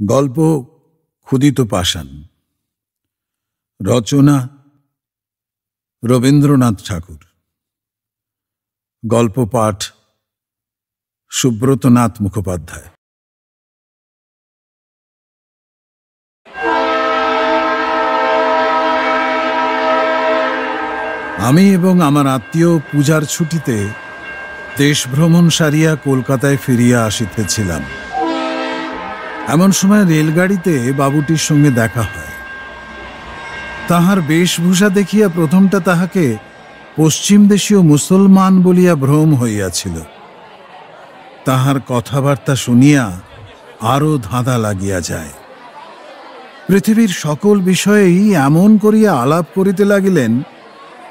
গল্প ক্ষুদিত পাষাণ। রচনা রবীন্দ্রনাথ ঠাকুর। গল্প পাঠ সুব্রতনাথ মুখোপাধ্যায়। আমি এবং আমার আত্মীয় পূজার ছুটিতে দেশ ভ্রমণ সারিয়া কলকাতায় ফিরিয়া আসিতেছিলাম। এমন সময় রেলগাড়িতে বাবুটির সঙ্গে দেখা হয়। তাহার বেশভূষা দেখিয়া প্রথমটা তাহাকে পশ্চিম দেশীয় মুসলমান বলিয়া ভ্রম হইয়াছিল। তাহার কথাবার্তা শুনিয়া আরও ধাঁধা লাগিয়া যায়। পৃথিবীর সকল বিষয়েই এমন করিয়া আলাপ করিতে লাগিলেন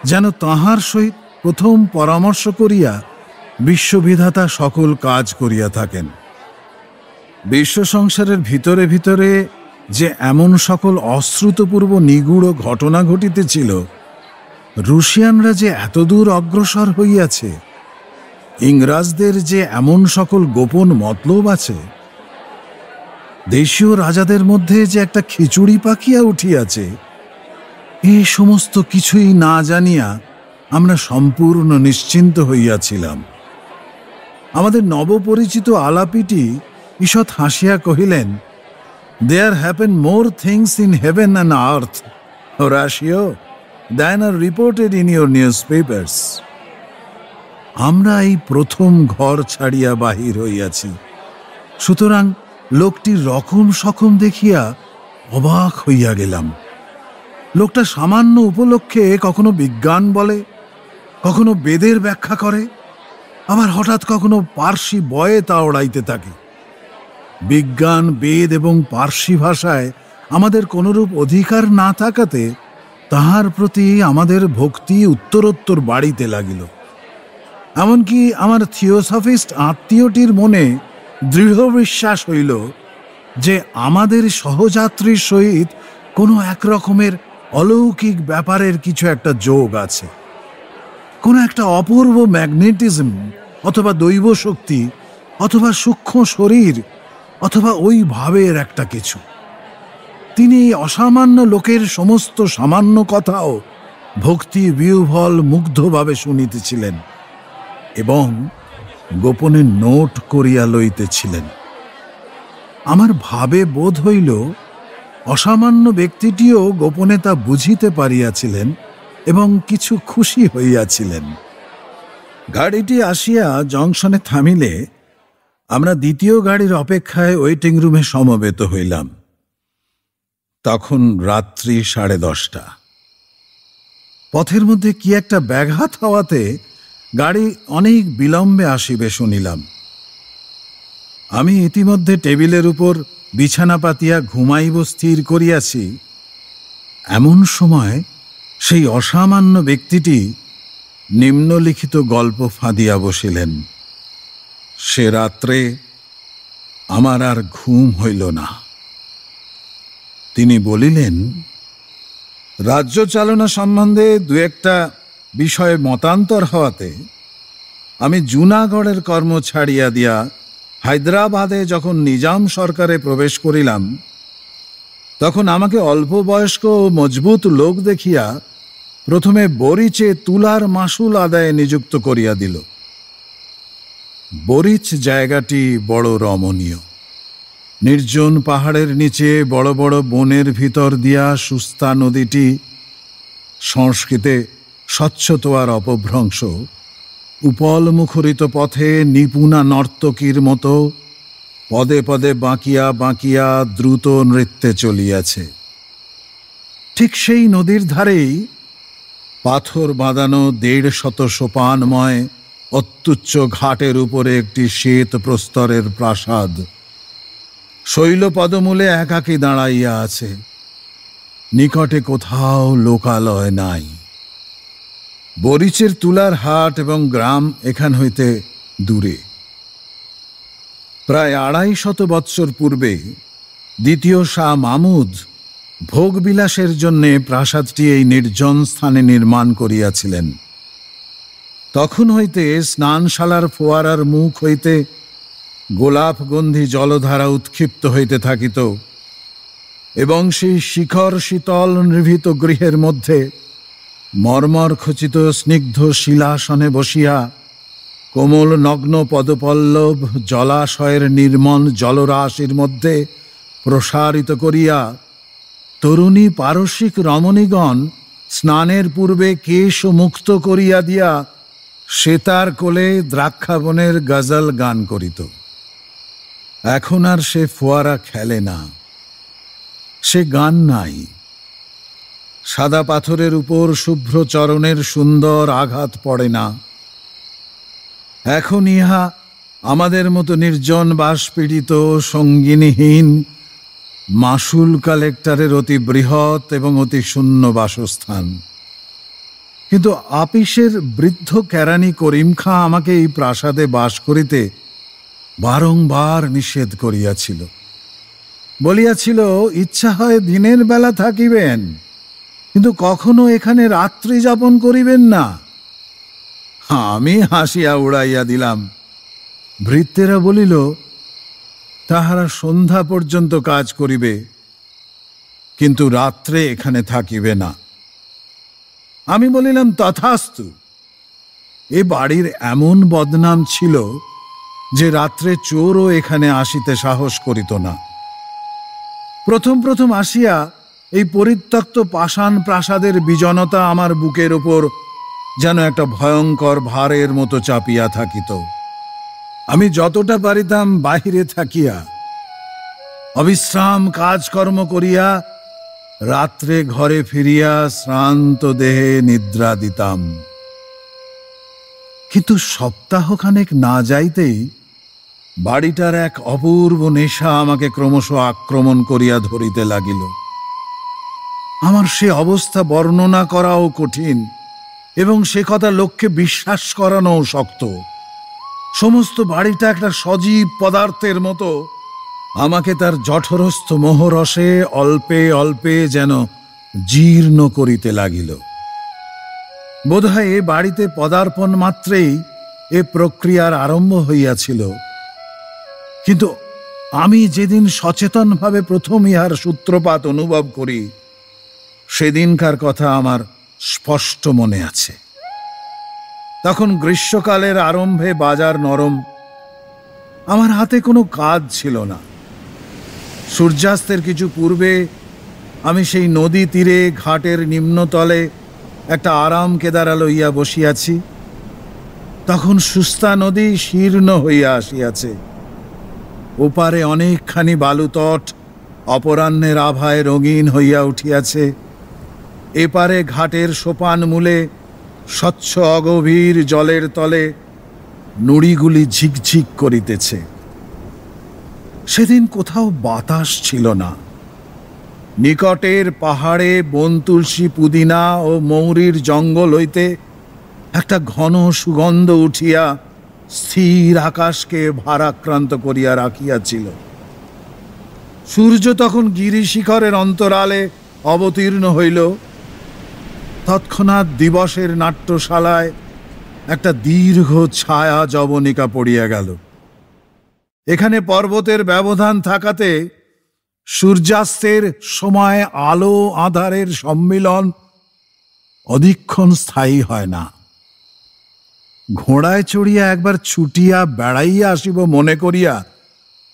যেন তাহার সহিত প্রথম পরামর্শ করিয়া বিশ্ববিধাতা সকল কাজ করিয়া থাকেন। বিশ্ব সংসারের ভিতরে ভিতরে যে এমন সকল অশ্রুতপূর্ব নিগূঢ় ঘটনা ঘটিতেছিল, রুশিয়ানরা যে এতদূর অগ্রসর হইয়াছে, ইংরাজদের যে এমন সকল গোপন মতলব আছে, দেশীয় রাজাদের মধ্যে যে একটা খিচুড়ি পাকিয়া উঠিয়াছে, এই সমস্ত কিছুই না জানিয়া আমরা সম্পূর্ণ নিশ্চিন্ত হইয়াছিলাম। আমাদের নবপরিচিত আলাপিটি ঈষৎ হাসিয়া কহিলেন, "There happen more things in heaven and earth, Horatio, than are reported in your newspapers." আমরা এই প্রথম ঘর ছাড়িয়া বাহির হইয়াছি, সুতরাং লোকটির রকম সকম দেখিয়া অবাক হইয়া গেলাম। লোকটা সামান্য উপলক্ষে কখনো বিজ্ঞান বলে, কখনো বেদের ব্যাখ্যা করে, আবার হঠাৎ কখনো পার্সি বয়ে তা ওড়াইতে থাকে। বিজ্ঞান, বেদ এবং পার্সি ভাষায় আমাদের কোনরূপ অধিকার না থাকাতে তাহার প্রতি আমাদের ভক্তি উত্তরোত্তর বাড়িতে লাগিল। এমনকি আমার থিওসফিস্ট আত্মীয়টির মনে দৃঢ় বিশ্বাস হইল যে আমাদের সহযাত্রীর সহিত কোনো একরকমের অলৌকিক ব্যাপারের কিছু একটা যোগ আছে, কোনো একটা অপূর্ব ম্যাগনেটিজম অথবা দৈব শক্তি অথবা সূক্ষ্ম শরীর অথবা ওই ভাবের একটা কিছু। তিনি অসামান্য লোকের সমস্ত সামান্য কথাও ভক্তি বিহ্বল মুগ্ধভাবে শুনিতেছিলেন এবং গোপনে নোট করিয়া লইতেছিলেন। আমার ভাবে বোধ হইল অসামান্য ব্যক্তিটিও গোপনে তা বুঝিতে পারিয়াছিলেন এবং কিছু খুশি হইয়াছিলেন। গাড়িটি আসিয়া জংশনে থামিলে আমরা দ্বিতীয় গাড়ির অপেক্ষায় ওয়েটিং রুমে সমবেত হইলাম। তখন রাত্রি 10:30। পথের মধ্যে কি একটা ব্যাঘাত হওয়াতে গাড়ি অনেক বিলম্বে আসিবে শুনিলাম। আমি ইতিমধ্যে টেবিলের উপর বিছানা পাতিয়া ঘুমাইব স্থির করিয়াছি। এমন সময় সেই অসামান্য ব্যক্তিটি নিম্নলিখিত গল্প ফাঁদিয়া বসিলেন। সে রাত্রে আমার আর ঘুম হইল না। তিনি বলিলেন, রাজ্য চালনা সম্বন্ধে দু একটা বিষয়ে মতান্তর হওয়াতে আমি জুনাগড়ের কর্ম ছাড়িয়া দিয়া হায়দ্রাবাদে যখন নিজাম সরকারে প্রবেশ করিলাম, তখন আমাকে অল্প বয়স্ক ও মজবুত লোক দেখিয়া প্রথমে বরিচে তুলার মাসুল আদায়ে নিযুক্ত করিয়া দিল। বরিচ জায়গাটি বড় রমণীয়। নির্জন পাহাড়ের নিচে বড় বড় বনের ভিতর দিয়া সুস্তা নদীটি, সংস্কৃতে স্বচ্ছতোয়ার অপভ্রংশ, উপল মুখরিত পথে নিপুণা নর্তকীর মতো পদে পদে বাঁকিয়া বাঁকিয়া দ্রুত নৃত্যে চলিয়াছে। ঠিক সেই নদীর ধারেই পাথর বাঁধানো 150 সোপানময় অত্যুচ্চ ঘাটের উপরে একটি শ্বেত প্রস্তরের প্রাসাদ শৈলপদমূলে একাকী দাঁড়াইয়া আছে। নিকটে কোথাও লোকালয় নাই। বরিচের তুলার হাট এবং গ্রাম এখান হইতে দূরে। প্রায় 250 বৎসর পূর্বে দ্বিতীয় শাহ মাহমুদ ভোগবিলাসের জন্যে প্রাসাদটি এই নির্জন স্থানে নির্মাণ করিয়াছিলেন। তখন হইতে স্নানশালার ফোয়ারার মুখ হইতে গোলাপগন্ধি জলধারা উৎক্ষিপ্ত হইতে থাকিত এবং সেই শিখর শীতল নিভৃত গৃহের মধ্যে মর্মর খচিত স্নিগ্ধ শিলাসনে বসিয়া কোমল নগ্ন পদপল্লব জলাশয়ের নির্মল জলরাশির মধ্যে প্রসারিত করিয়া তরুণী পারসিক রমণীগণ স্নানের পূর্বে কেশ মুক্ত করিয়া দিয়া শ্বেতার কোলে দ্রাক্ষাবনের গজল গান করিত। এখন আর সে ফোয়ারা খেলে না, সে গান নাই। সাদা পাথরের উপর শুভ্র চরণের সুন্দর আঘাত পড়ে না। এখন ইহা আমাদের মতো নির্জন বাসপীড়িত সঙ্গিনীহীন মাসুল কালেক্টরের অতি বৃহৎ এবং অতি শূন্য বাসস্থান। কিন্তু আপিসের বৃদ্ধ কেরানি করিম খাঁ আমাকে এই প্রাসাদে বাস করিতে বারংবার নিষেধ করিয়াছিল। বলিয়াছিল, ইচ্ছা হয় দিনের বেলা থাকিবেন, কিন্তু কখনো এখানে রাত্রি যাপন করিবেন না। আমি হাসিয়া উড়াইয়া দিলাম। ভৃত্যেরা বলিল, তাহারা সন্ধ্যা পর্যন্ত কাজ করিবে, কিন্তু রাত্রে এখানে থাকিবে না। আমি বলিলাম, তথাস্তু। এ বাড়ির এমন বদনাম ছিল যে রাত্রে চোরও এখানে আসিতে সাহস করিত না। প্রথম প্রথম আসিয়া এই পরিত্যক্ত পাষাণ প্রাসাদের বিজনতা আমার বুকের ওপর যেন একটা ভয়ঙ্কর ভারের মতো চাপিয়া থাকিত। আমি যতটা পারিতাম বাহিরে থাকিয়া অবিশ্রাম কাজকর্ম করিয়া রাত্রে ঘরে ফিরিয়া শ্রান্ত দেহে নিদ্রা দিতাম। কিন্তু সপ্তাহখানেক না যাইতেই বাড়িটার এক অপূর্ব নেশা আমাকে ক্রমশ আক্রমণ করিয়া ধরিতে লাগিল। আমার সে অবস্থা বর্ণনা করাও কঠিন এবং সে কথা লোককে বিশ্বাস করানোও শক্ত। সমস্ত বাড়িটা একটা সজীব পদার্থের মতো আমাকে তার জঠরস্থ মোহরসে অল্পে অল্পে যেন জীর্ণ করিতে লাগিল। বোধহয় এ বাড়িতে পদার্পণ মাত্রেই এ প্রক্রিয়ার আরম্ভ হইয়াছিল। কিন্তু আমি যেদিন সচেতনভাবে প্রথম ইহার সূত্রপাত অনুভব করি, সেদিনকার কথা আমার স্পষ্ট মনে আছে। তখন গ্রীষ্মকালের আরম্ভে বাজার নরম। আমার হাতে কোনো কাজ ছিল না। সূর্যাস্তের কিছু পূর্বে আমি সেই নদী তীরে ঘাটের নিম্নতলে একটা আরাম কেদারা লইয়া বসিয়াছি। তখন সুস্তা নদী শীর্ণ হইয়া আসিয়াছে। ওপারে অনেকখানি বালুতট অপরাহ্নের আভায় রঙিন হইয়া উঠিয়াছে। এপারে ঘাটের সোপান মূলে স্বচ্ছ অগভীর জলের তলে নুড়িগুলি ঝিকঝিক করিতেছে। সেদিন কোথাও বাতাস ছিল না। নিকটের পাহাড়ে বনতুলসী, পুদিনা ও মৌরির জঙ্গল হইতে একটা ঘন সুগন্ধ উঠিয়া স্থির আকাশকে ভারাক্রান্ত করিয়া রাখিয়াছিল। সূর্য তখন গিরিশিখরের অন্তরালে অবতীর্ণ হইল। তৎক্ষণাৎ দিবসের নাট্যশালায় একটা দীর্ঘ ছায়া যবনিকা পড়িয়া গেল। এখানে পর্বতের ব্যবধান থাকাতে সূর্যাস্তের সময় আলো আঁধারের সম্মিলন অধিকক্ষণ স্থায়ী হয় না। ঘোড়ায় চড়িয়া একবার ছুটিয়া বেড়াইয়া আসিব মনে করিয়া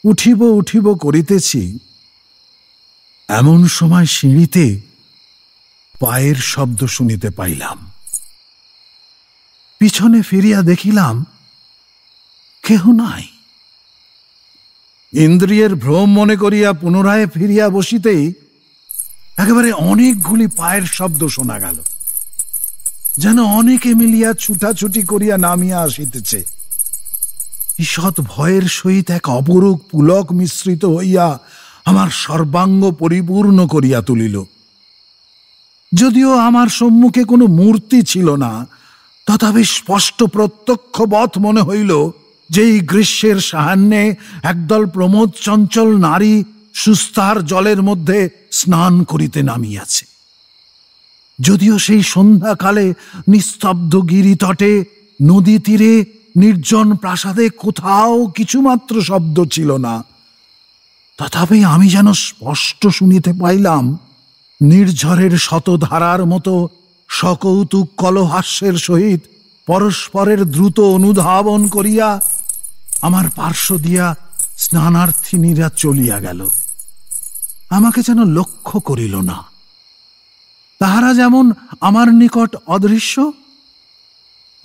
উঠিব উঠিব করিতেছি, এমন সময় সিঁড়িতে পায়ের শব্দ শুনিতে পাইলাম। পিছনে ফিরিয়া দেখিলাম কেহ নাই। ইন্দ্রিয়ের ভ্রম মনে করিয়া পুনরায় ফিরিয়া বসিতেই একেবারে অনেকগুলি পায়ের শব্দ শোনা গেল, যেন অনেকে মিলিয়া ছুটাছুটি করিয়া নামিয়া আসিতেছে। ঈষৎ ভয়ের সহিত এক অপরূপ পুলক মিশ্রিত হইয়া আমার সর্বাঙ্গ পরিপূর্ণ করিয়া তুলিল। যদিও আমার সম্মুখে কোনো মূর্তি ছিল না, তথাপি স্পষ্ট প্রত্যক্ষবৎ মনে হইল যে এই গ্রীষ্মের সাহান্যে একদল প্রমোদ চঞ্চল নারী সুস্তার জলের মধ্যে স্নান করিতে নামিয়াছে। যদিও সেই সন্ধ্যাকালে নিস্তব্ধ গিরিতটে নদী তীরে নির্জন প্রাসাদে কোথাও কিছুমাত্র শব্দ ছিল না। তথাপি আমি যেন স্পষ্ট শুনিতে পাইলাম নির্ঝরের শতধারার মতো সকৌতুক কলহাস্যের সহিত পরস্পরের দ্রুত অনুধাবন করিয়া আমার পার্শ্ব দিয়া স্নানার্থিনীরা চলিয়া গেল। আমাকে যেন লক্ষ্য করিল না। তাহারা যেমন আমার নিকট অদৃশ্য,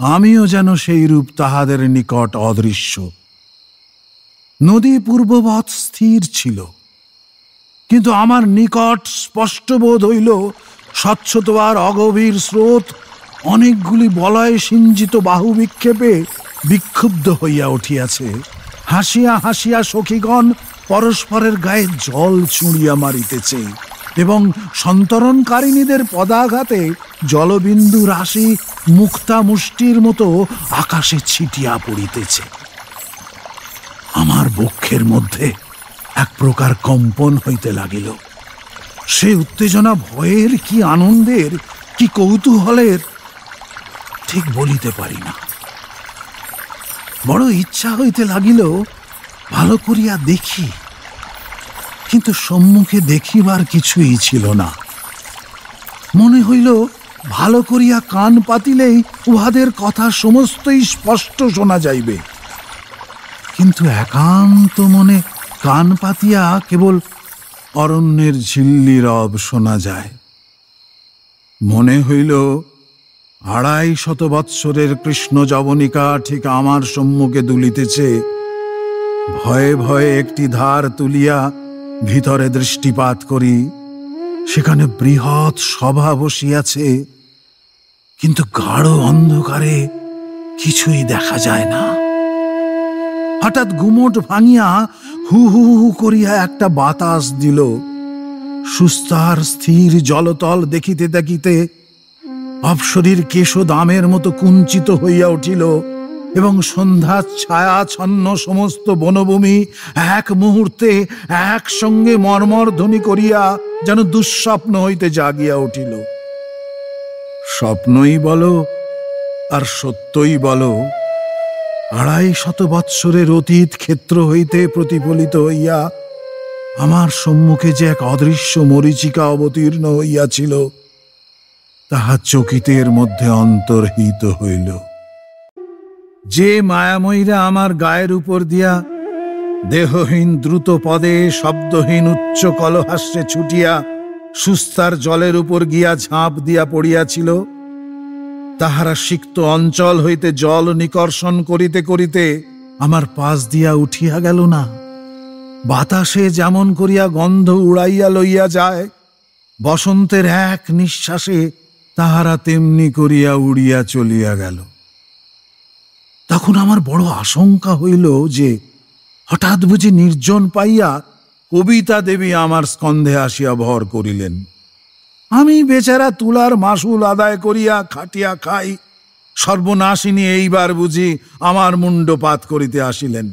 আমিও যেন সেই রূপ তাহাদের নিকট অদৃশ্য। নদী পূর্ববৎ স্থির ছিল, কিন্তু আমার নিকট স্পষ্ট বোধ হইল স্বচ্ছতার অগভীর স্রোত অনেকগুলি বলয় সিঞ্জিত বাহু বিক্ষেপে বিক্ষুব্ধ হইয়া উঠিয়াছে। হাসিয়া হাসিয়া সখীগণ পরস্পরের গায়ে জল ছুঁড়িয়া মারিতেছে এবং সন্তরণকারিণীদের পদাঘাতে জলবিন্দু রাশি মুক্তা মুষ্টির মতো আকাশে ছিটিয়া পড়িতেছে। আমার বক্ষের মধ্যে এক প্রকার কম্পন হইতে লাগিল। সে উত্তেজনা ভয়ের, কি আনন্দের, কি কৌতূহলের, ঠিক বলিতে পারি না। বড় ইচ্ছা হইতে লাগিল ভালো করিয়া দেখি, কিন্তু সম্মুখে দেখিবার কিছুই ছিল না। মনে হইল ভালো করিয়া কান পাতিলেই উহাদের কথা সমস্তই স্পষ্ট শোনা যাইবে, কিন্তু একান্ত মনে কান পাতিয়া কেবল অরণ্যের ঝিল্লি রব শোনা যায়। মনে হইল ২৫০ বৎসরের কৃষ্ণ যবনিকা ঠিক আমার সম্মুখে দুলিতেছে। ভয়ে ভয়ে একটি ধার তুলিয়া ভিতরে দৃষ্টিপাত করি, সেখানে বৃহৎ সভা বসিয়াছে, কিন্তু গাঢ় অন্ধকারে কিছুই দেখা যায় না। হঠাৎ গুমট ভাঙিয়া হু হু হু করিয়া একটা বাতাস দিল। সুস্তার স্থির জলতল দেখিতে দেখিতে অপসরীর কেশদামের মতো কুঞ্চিত হইয়া উঠিল এবং সন্ধ্যা ছায়াচ্ছন্ন সমস্ত বনভূমি এক মুহূর্তে একসঙ্গে মর্মর ধ্বনি করিয়া যেন দুঃস্বপ্ন হইতে জাগিয়া উঠিল। স্বপ্নই বলো আর সত্যই বলো, ২৫০ বৎসরের অতীত ক্ষেত্র হইতে প্রতিফলিত হইয়া আমার সম্মুখে যে এক অদৃশ্য মরীচিকা অবতীর্ণ হইয়াছিল, তাহা চকিতের মধ্যে অন্তর্হিত হইল। যে মায়াময়ীরা আমার গায়ের উপর দিয়া দেহহীন দ্রুত পদে শব্দহীন উচ্চ কলহাস্যে ছুটিয়া সুস্তার জলের উপর গিয়া ঝাঁপ দিয়া পড়িয়াছিল, তাহারা সিক্ত অঞ্চল হইতে জল নিকর্ষণ করিতে করিতে আমার পাশ দিয়া উঠিয়া গেল না। বাতাসে যেমন করিয়া গন্ধ উড়াইয়া লইয়া যায়, বসন্তের এক নিঃশ্বাসে তাহারা তেমনি করিয়া উড়িয়া চলিয়া গেল। তখন আমার বড় আশঙ্কা হইল যে হঠাৎ বুঝি নির্জন পাইয়া কবিতা দেবী আমার স্কন্ধে আসিয়া ভর করিলেন। আমি বেচারা তুলার মাসুল আদায় করিয়া খাটিয়া খাই, সর্বনাশিনী এইবার বুঝি আমার মুণ্ডপাত করিতে আসিলেন।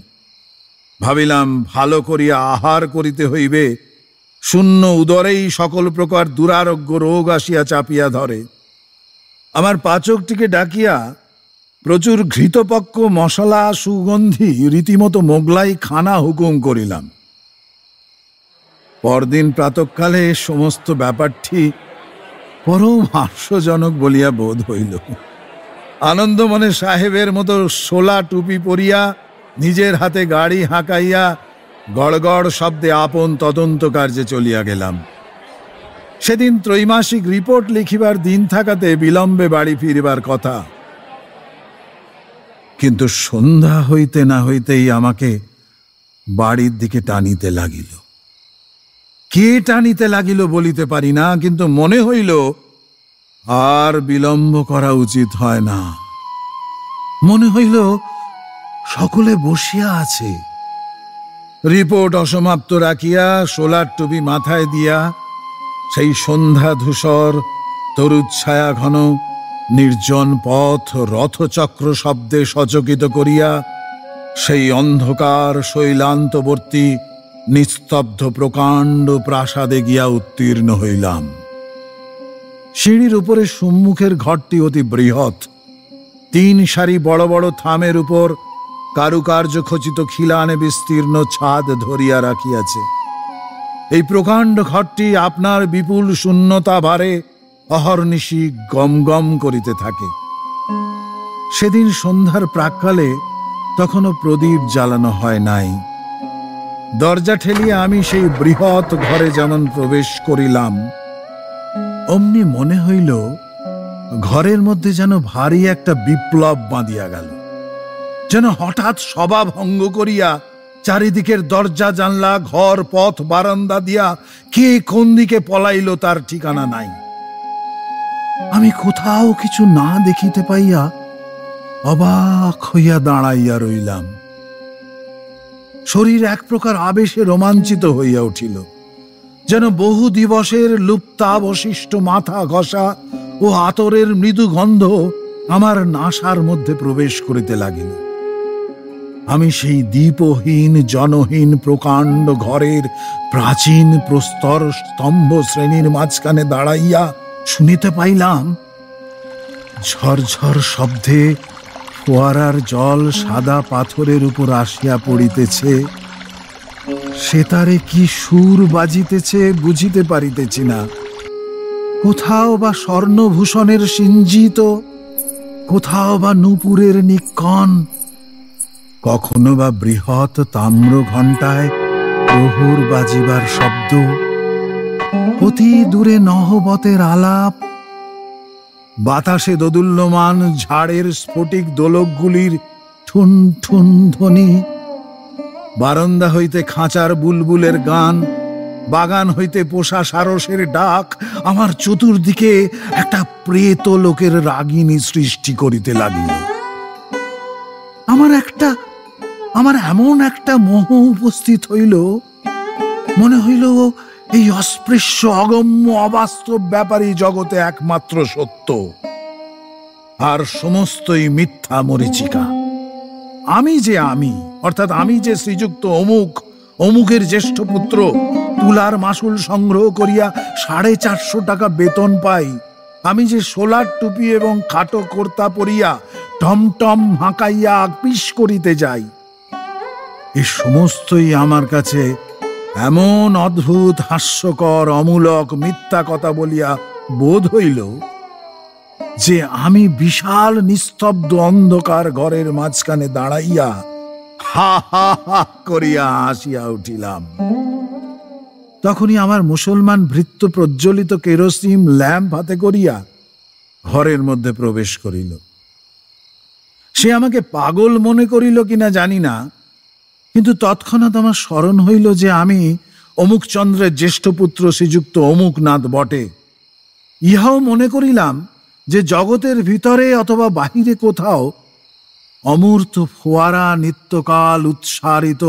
ভাবিলাম ভালো করিয়া আহার করিতে হইবে, শূন্য উদরেই সকল প্রকার দুরারোগ্য রোগ আসিয়া চাপিয়া ধরে। আমার পাচকটিকে ডাকিয়া প্রচুর ঘৃতপক্ক মশলা সুগন্ধি রীতিমতো মোগলাই খানা হুকুম করিলাম। পরদিন প্রাতঃকালে সমস্ত ব্যাপারটি পরম হাস্যজনক বলিয়া বোধ হইল। আনন্দমনে সাহেবের মতো শোলা টুপি পরিয়া নিজের হাতে গাড়ি হাঁকাইয়া গড়গড় শব্দে আপন তদন্ত কার্যে চলিয়া গেলাম। সেদিন ত্রৈমাসিক রিপোর্ট লিখিবার দিন থাকাতে বিলম্বে বাড়ি ফিরিবার কথা, কিন্তু সন্ধ্যা হইতে না হইতেই আমাকে বাড়ির দিকে টানিতে লাগিল। কে টানিতে লাগিল বলিতে পারি না, কিন্তু মনে হইল আর বিলম্ব করা উচিত হয় না। মনে হইল সকলে বসিয়া আছে। রিপোর্ট অসমাপ্ত রাখিয়া সোলার টুপি মাথায় দিয়া সেই সন্ধ্যা ধূসর তরুচ্ছায়া ঘন নির্জন পথ রথচক্র শব্দে সচকিত করিয়া সেই অন্ধকার শৈলান্তবর্তী নিস্তব্ধ প্রকাণ্ড প্রাসাদে গিয়া উত্তীর্ণ হইলাম। সিঁড়ির উপরে সম্মুখের ঘরটি অতি বৃহৎ, তিন সারি বড় বড় থামের উপর কারুকার্য খচিত খিলানে বিস্তীর্ণ ছাদ ধরিয়া রাখিয়াছে। এই প্রকাণ্ড ঘরটি আপনার বিপুল শূন্যতা ভারে অহর্নিশি গম গম করিতে থাকে। সেদিন সন্ধ্যার প্রাক্কালে তখনও প্রদীপ জ্বালানো হয় নাই। দরজা ঠেলিয়া আমি সেই বৃহৎ ঘরে যেমন প্রবেশ করিলাম, অমনি মনে হইল ঘরের মধ্যে যেন ভারী একটা বিপ্লব বাঁধিয়া গেল। যেন হঠাৎ সভা ভঙ্গ করিয়া চারিদিকের দরজা জানলা ঘর পথ বারান্দা দিয়া কে কোন দিকে পলাইল তার ঠিকানা নাই। আমি কোথাও কিছু না দেখিতে পাইয়া অবাক হইয়া দাঁড়াইয়া রইলাম। শরীর এক প্রকার আবেশে রোমাঞ্চিত হইয়া উঠিল, যেন বহু দিবসের লুপ্তাবশিষ্ট মাথা ঘষা ও আতরের মৃদু গন্ধ আমার নাসার মধ্যে প্রবেশ করিতে লাগিল। আমি সেই দীপহীন জনহীন প্রকাণ্ড ঘরের প্রাচীন প্রস্তর স্তম্ভ শ্রেণীর মাঝখানে দাঁড়াইয়া শুনিতে পাইলাম ঝরঝর শব্দে ফোয়ারার জল সাদা পাথরের উপর আসিয়া পড়িতেছে। সেতারে কি সুর বাজিতেছে বুঝিতে পারিতেছি না। কোথাও বা স্বর্ণভূষণের সিঞ্জিত, কোথাও বা নূপুরের নিক্কণ, কখনো বা বৃহৎ তাম্র ঘণ্টায় প্রহর বাজিবার শব্দ, অতি দূরে নহবতের আলাপ, বাতাসে দোদুল্যমান ঝাড়ের স্ফটিক দোলকগুলির ঠুন ঠুন ধ্বনি, বারান্দা হইতে খাঁচার বুলবুলের গান, বাগান হইতে পোষা সারসের ডাক আমার চতুর্দিকে একটা প্রেত লোকের রাগিনী সৃষ্টি করিতে লাগিল। আমার এমন একটা মোহ উপস্থিত হইল, মনে হইল এই অস্পৃশ্য অগম্য অবাস্তব ব্যাপারী জগতে একমাত্র সত্য, আর সমস্তই মিথ্যা মরীচিকা। আমি যে আমি, অর্থাৎ আমি যে শ্রীযুক্ত অমুকের জ্যেষ্ঠ পুত্র, তুলার মাসুল সংগ্রহ করিয়া 450 টাকা বেতন পাই, আমি যে সোলার টুপি এবং খাটো কর্তা পরিয়া টমটম হাঁকাইয়া আকপিস করিতে যাই, এই সমস্তই আমার কাছে এমন অদ্ভুত হাস্যকর অমূলক মিথ্যা কথা বলিয়া বোধ হইল যে আমি বিশাল নিস্তব্ধ অন্ধকার ঘরের মাঝখানে দাঁড়াইয়া হা হা হা করিয়া হাসিয়া উঠিলাম। তখনই আমার মুসলমান ভৃত্য প্রজ্বলিত কেরোসিন ল্যাম্প হাতে করিয়া ঘরের মধ্যে প্রবেশ করিল। সে আমাকে পাগল মনে করিল কিনা জানি না, কিন্তু তৎক্ষণাৎ আমার স্মরণ হইল যে আমি অমুকচন্দ্রের জ্যেষ্ঠ পুত্র শ্রীযুক্ত অমুকনাথ বটে। ইহাও মনে করিলাম যে জগতের ভিতরে অথবা বাহিরে কোথাও অমূর্ত ফোয়ারা নিত্যকাল উৎসারিত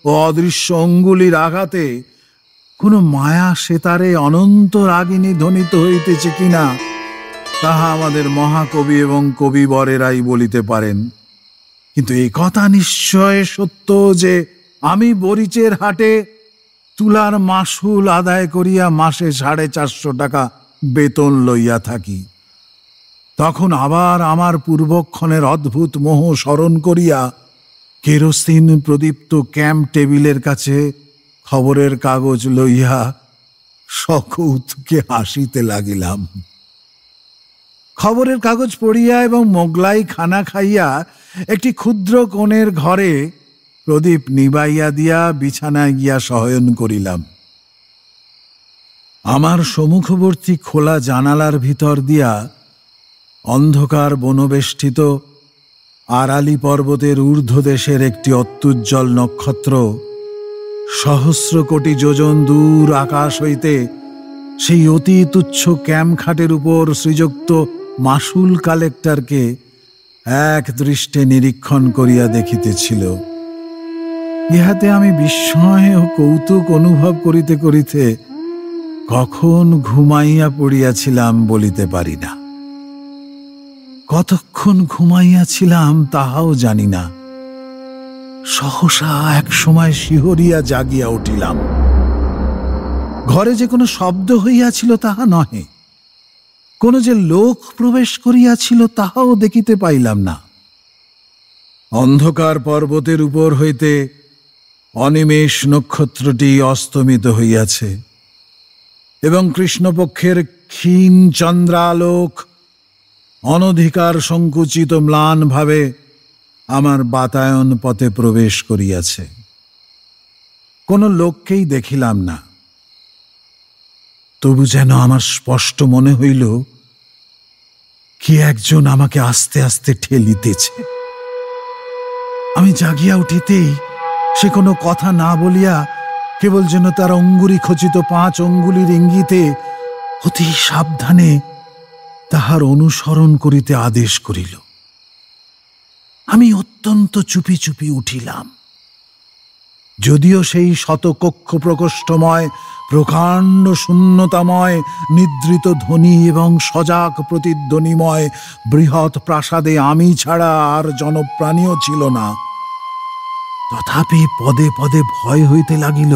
ও অদৃশ্য অঙ্গুলির আঘাতে কোনো মায়া সেতারে অনন্ত রাগিনী ধ্বনিত হইতেছে কিনা তাহা আমাদের মহাকবি এবং কবিবরেরাই বলিতে পারেন। কিন্তু এই কথা নিশ্চয় সত্য যে আমি বরিচের হাটে তুলার মাসুল আদায় করিয়া মাসে 450 টাকা বেতন লইয়া থাকি। তখন আবার আমার পূর্বক্ষণের অদ্ভুত মোহ স্মরণ করিয়া কেরোসিন প্রদীপ্ত ক্যাম্প টেবিলের কাছে খবরের কাগজ লইয়া সকৌতুকে হাসিতে লাগিলাম। খবরের কাগজ পড়িয়া এবং মোগলাই খানা খাইয়া একটি ক্ষুদ্র কোণের ঘরে প্রদীপ নিবাইয়া দিয়া বিছানায় গিয়া শয়ন করিলাম। আমার সম্মুখবর্তী খোলা জানালার ভিতর দিয়া অন্ধকার বনবেষ্টিত আরালি পর্বতের ঊর্ধ্বদেশের একটি অত্যুজ্জ্বল নক্ষত্র সহস্র কোটি যোজন দূর আকাশ হইতে সেই অতি তুচ্ছ ক্যাম্প খাটের উপর শ্রীযুক্ত মাসুল কালেক্টরকে এক দৃষ্টে নিরীক্ষণ করিয়া দেখিতেছিল। ইহাতে আমি বিস্ময় ও কৌতুক অনুভব করিতে করিতে কখন ঘুমাইয়া পড়িয়াছিলাম বলিতে পারি না। কতক্ষণ ঘুমাইয়াছিলাম তাহাও জানি না। সহসা এক সময় শিহরিয়া জাগিয়া উঠিলাম। ঘরে যে কোনো শব্দ হইয়াছিল তাহা নহে, কোন যে লোক প্রবেশ করিয়াছিল তাহাও দেখিতে পাইলাম না। অন্ধকার পর্বতের উপর হইতে অনিমেষ নক্ষত্রটি অস্তমিত হইয়াছে এবং কৃষ্ণপক্ষের ক্ষীণ চন্দ্রালোক অনধিকার সংকুচিত ম্লান ভাবে আমার বাতায়ন পথে প্রবেশ করিয়াছে। কোন লোককেই দেখিলাম না, তবু যেন আমার স্পষ্ট মনে হইল কি একজন আমাকে আস্তে আস্তে ঠেলিতেছে। আমি জাগিয়া উঠিতেই সে কোনো কথা না বলিয়া কেবল যেন তার অঙ্গুরি খচিত 5 অঙ্গুলির ইঙ্গিতে অতি সাবধানে তাহার অনুসরণ করিতে আদেশ করিল। আমি অত্যন্ত চুপি চুপি উঠিলাম। যদিও সেই শতকক্ষ প্রকোষ্ঠময় প্রকাণ্ড শূন্যতাময় নিদ্রিত ধ্বনি এবং সজাগ প্রতিধ্বনিময় বৃহৎ প্রাসাদে আমি ছাড়া আর জনপ্রাণীও ছিল না, তথাপি পদে পদে ভয় হইতে লাগিল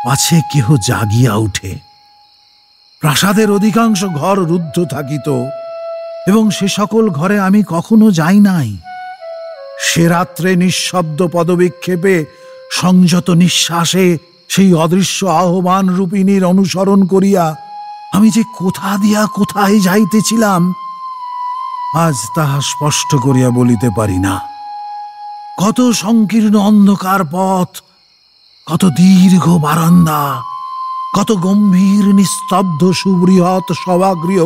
পাছে কেহ জাগিয়া উঠে। প্রাসাদের অধিকাংশ ঘর রুদ্ধ থাকিত এবং সে সকল ঘরে আমি কখনো যাই নাই। সে রাত্রে নিঃশব্দ পদবিক্ষেপে সংযত নিঃশ্বাসে সেই অদৃশ্য আহ্বান রূপিণীর অনুসরণ করিয়া আমি যে কোথা দিয়া কোথায় যাইতেছিলাম আজ তাহা স্পষ্ট করিয়া বলিতে পারি না। কত সংকীর্ণ অন্ধকার পথ, কত দীর্ঘ বারান্দা, কত গম্ভীর নিস্তব্ধ সুবৃহৎ সভাগৃহ,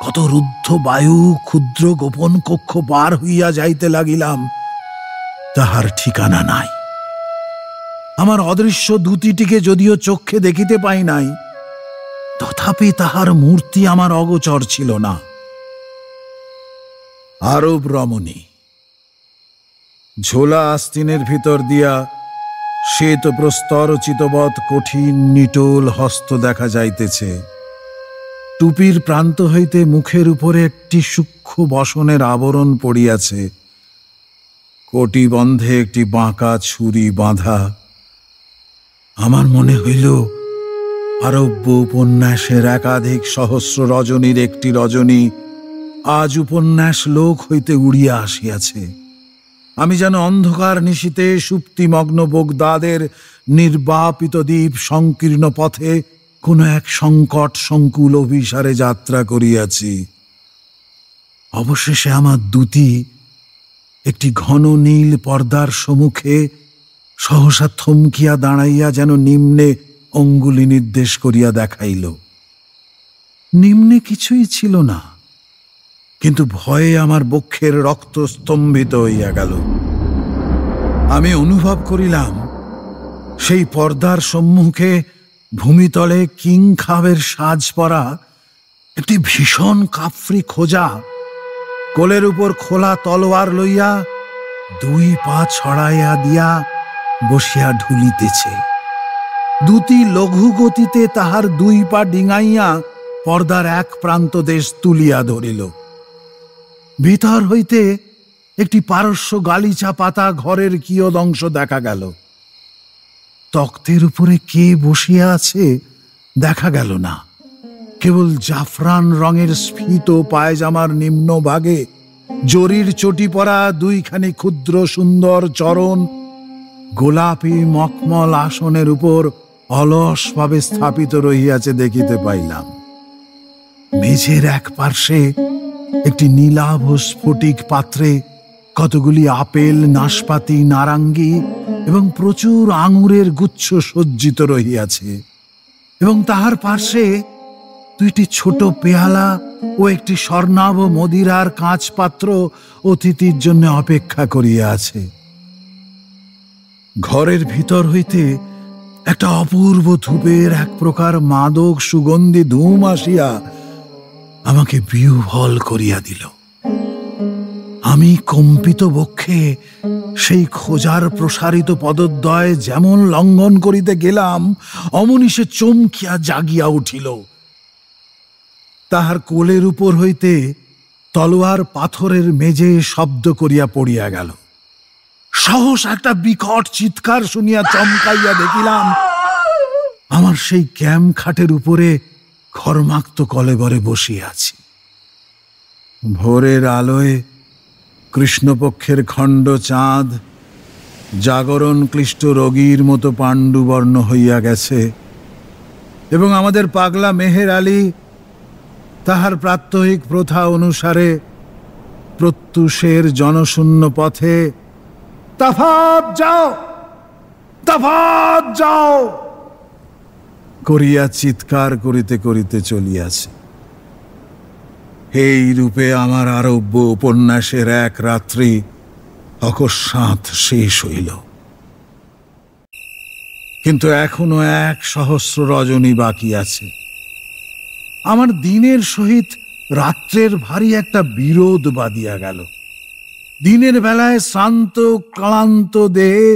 কত রুদ্ধ বায়ু ক্ষুদ্র গোপন কক্ষ পার হইয়া যাইতে লাগিলাম, তাহার ঠিকানা নাই। আমার অদৃশ্য দূতিটিকে যদিও চক্ষে দেখিতে পাই নাই, তথাপি তাহার মূর্তি আমার অগোচর ছিল না। আরব রমণী ঝোলা আস্তিনের ভিতর দিয়া শ্বেত প্রস্তর চিতবৎ কঠিন নিটোল হস্ত দেখা যাইতেছে। টুপির প্রান্ত হইতে মুখের উপরে একটি সূক্ষ্ম বসনের আবরণ পড়িয়াছে। কটিবন্ধে একটি বাঁকা ছুরি বাঁধা। আমার মনে হইল আরব্য উপন্যাসের একাধিক সহস্র রজনীর একটি রজনী আজ উপন্যাস লোক হইতে উড়িয়া আসিয়াছে। আমি যেন অন্ধকার নিশীতে সুপ্তিমগ্ন বোগদাদের নির্বাপিত দ্বীপ সংকীর্ণ পথে কোন এক সংকট সংকুল অভিসারে যাত্রা করিয়াছি। অবশেষে আমার দূতি একটি ঘন নীল পর্দার সম্মুখে সহসা থমকিয়া দাঁড়াইয়া যেন নিম্নে অঙ্গুলি নির্দেশ করিয়া দেখাইল। নিম্নে কিছুই ছিল না, কিন্তু ভয়ে আমার বক্ষের রক্ত স্তম্ভিত হইয়া গেল। আমি অনুভব করিলাম সেই পর্দার সম্মুখে ভূমিতলে কিংখাবের সাজ পরা একটি ভীষণ কাফ্রি খোঁজা কোলের উপর খোলা তলোয়ার লইয়া 2 পা ছড়াইয়া দিয়া বসিয়া ঢুলিতেছে। দূতি লঘু গতিতে তাহার 2 পা ডিঙাইয়া পর্দার এক প্রান্ত দেশ তুলিয়া ধরিল। ভিতর হইতে একটি পারস্য গালিচা পাতা ঘরের কিয়দংশ দেখা গেল। তক্তের উপরে কে বসিয়া আছে দেখা গেল না, কেবল জাফরান রঙের স্ফীত পায়জামার নিম্ন ভাগে জরির চটি পরা 2খানি ক্ষুদ্র সুন্দর চরণ গোলাপি মখমল আসনের উপর অলসভাবে স্থাপিত রহিয়াছে দেখিতে পাইলাম। মেঝের এক পার্শ্বে একটি নীলাভ স্ফটিক পাত্রে কতগুলি আপেল, নাশপাতি, নারাঙ্গি এবং প্রচুর আঙুরের গুচ্ছ সজ্জিত রহিয়াছে এবং তাহার পার্শ্বে 2টি ছোট পেয়ালা ও একটি স্বর্ণাভ মদিরার কাঁচ পাত্র অতিথির জন্য অপেক্ষা করিয়া আছে। ঘরের ভিতর হইতে একটা অপূর্ব ধূপের এক প্রকার মাদক সুগন্ধি ধূম আসিয়া আমাকে বিহ্বল করিয়া দিল। আমি কম্পিত বক্ষে সেই খোঁজার প্রসারিত পদদ্বয় যেমন লঙ্ঘন করিতে গেলাম, অমনি সে চমকিয়া জাগিয়া উঠিল। তাহার কোলের উপর হইতে তলোয়ার পাথরের মেঝে শব্দ করিয়া পড়িয়া গেল। সাহস একটা বিকট চিৎকার শুনিয়া চমকাইয়া দেখিলাম আমার সেই ক্যাম খাটের উপরে ঘর্মাক্ত কলেবরে বসিয়ে আছি। ভোরের আলোয় কৃষ্ণপক্ষের খণ্ড চাঁদ জাগরণ ক্লিষ্ট রোগীর মতো পাণ্ডুবর্ণ হইয়া গেছে, এবং আমাদের পাগলা মেহের আলী তাহার প্রাত্যহিক প্রথা অনুসারে প্রত্যুষের জনশূন্য পথে তফাৎ যাও, তফাৎ যাও করিয়া চিৎকার করিতে করিতে চলিয়াছে। এই রূপে আমার আরব্য উপন্যাসের এক রাত্রি অকস্মাৎ শেষ হইল। কিন্তু এখনো 1,000 রজনী বাকি আছে। আমার দিনের সহিত রাত্রের ভারী একটা বিরোধ বাঁধিয়া গেল। দিনের বেলায় শ্রান্ত ক্লান্ত দেহে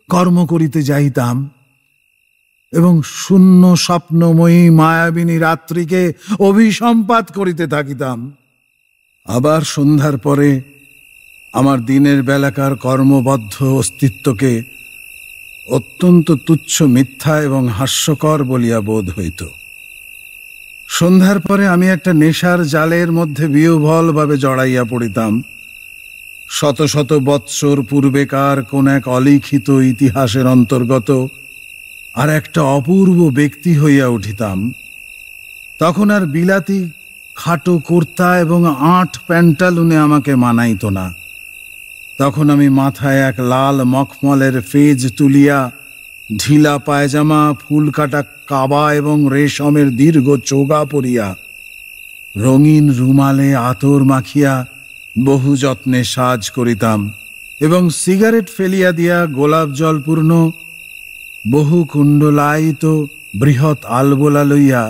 কর্ম করিতে যাইতাম এবং শূন্য স্বপ্নময়ী মায়াবিনী রাত্রিকে অভিসম্পাত করিতে থাকিতাম। আবার সন্ধ্যার পরে আমার দিনের বেলাকার কর্মবদ্ধ অস্তিত্বকে অত্যন্ত তুচ্ছ, মিথ্যা এবং হাস্যকর বলিয়া বোধ হইত। সন্ধ্যার পরে আমি একটা নেশার জালের মধ্যে বিহ্বলভাবে জড়াইয়া পড়িতাম। শত শত বৎসর পূর্বেকার কোন এক অলিখিত ইতিহাসের অন্তর্গত আর একটা অপূর্ব ব্যক্তি হইয়া উঠিতাম। তখন আর বিলাতি খাটো কুর্তা এবং 8 প্যান্টালুনে আমাকে মানাইত না। তখন আমি মাথায় এক লাল মখমলের ফেজ তুলিয়া, ঢিলা পায়জামা, ফুল কাটা কাবা এবং রেশমের দীর্ঘ চোগা পরিয়া, রঙিন রুমালে আতর মাখিয়া বহু যত্নে সাজ করিতাম এবং সিগারেট ফেলিয়া দিয়া গোলাপ জলপূর্ণ বহু কুণ্ডলায়িত বৃহৎ আলবোলা লইয়া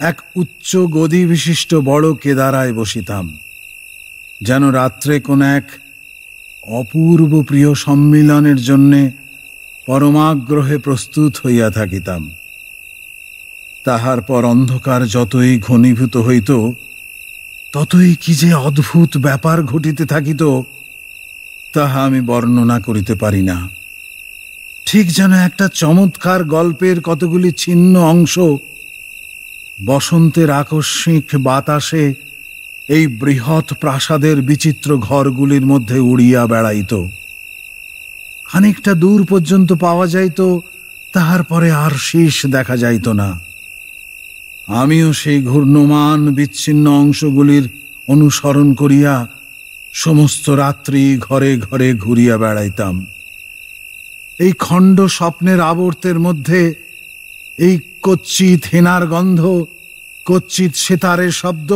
এক উচ্চ গদি বিশিষ্ট বড় কেদারায় বসিতাম, যেন রাত্রে কোন এক অপূর্ব প্রিয় সম্মিলনের জন্যে পরমাগ্রহে প্রস্তুত হইয়া থাকিতাম। তাহার পর অন্ধকার যতই ঘনীভূত হইত, ততই কি যে অদ্ভুত ব্যাপার ঘটিতে থাকিত, তাহা আমি বর্ণনা করিতে পারি না। ঠিক যেন একটা চমৎকার গল্পের কতগুলি ছিন্ন অংশ বসন্তের আকস্মিক বাতাসে এই বৃহৎ প্রাসাদের বিচিত্র ঘরগুলির মধ্যে উড়িয়া বেড়াইত। খানিকটা দূর পর্যন্ত পাওয়া যাইত, তাহার পরে আর শেষ দেখা যাইত না। আমিও সেই ঘূর্ণমান বিচ্ছিন্ন অংশগুলির অনুসরণ করিয়া সমস্ত রাত্রি ঘরে ঘরে ঘুরিয়া বেড়াইতাম। এই খণ্ড স্বপ্নের আবর্তের মধ্যে এই কচ্চিৎ হেনার গন্ধ, কচ্চিৎ সেতারের শব্দ,